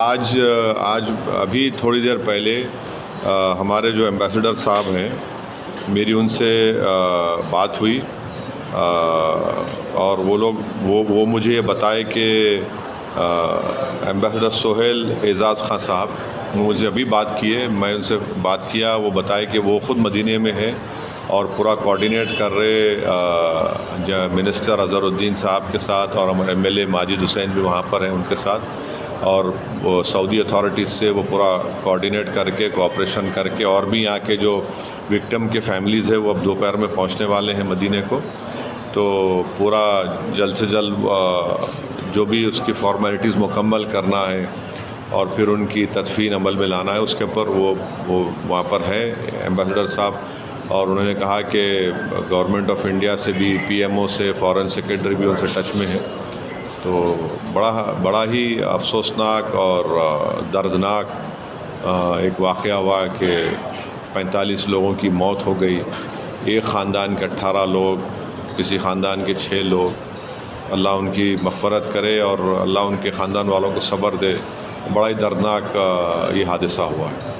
آج ابھی تھوڑی دیر پہلے ہمارے جو ایمبیسڈر صاحب ہیں میری ان سے بات ہوئی، اور وہ مجھے یہ بتائے کہ ایمبیسڈر سہیل اعزاز خان صاحب مجھے ابھی بات کیے، میں ان سے بات کیا، وہ بتائے کہ وہ خود مدینہ میں ہے اور پورا کوارڈینیٹ کر رہے منسٹر اظہر الدین صاحب کے ساتھ، اور ہمارے ایم ایل اے ماجد حسین بھی وہاں پر ہیں ان کے ساتھ، اور وہ سعودی اتھارٹیز سے وہ پورا کوارڈینیٹ کر کے کوآپریشن کر کے، اور بھی یہاں کے جو وکٹم کے فیملیز ہیں وہ اب دوپہر میں پہنچنے والے ہیں مدینہ کو، تو پورا جلد سے جلد جو بھی اس کی فارمیلٹیز مکمل کرنا ہے اور پھر ان کی تدفین عمل میں لانا ہے، اس کے اوپر وہ وہاں پر ہے ایمبیسڈر صاحب، اور انہوں نے کہا کہ گورنمنٹ آف انڈیا سے بھی، پی ایم او سے، فارن سیکرٹری بھی ان سے ٹچ میں ہے. تو بڑا ہی افسوسناک اور دردناک ایک واقعہ ہوا کہ 45 لوگوں کی موت ہو گئی، ایک خاندان کے 18 لوگ، کسی خاندان کے 6 لوگ. اللہ ان کی مغفرت کرے اور اللہ ان کے خاندان والوں کو صبر دے. بڑا ہی دردناک یہ حادثہ ہوا ہے.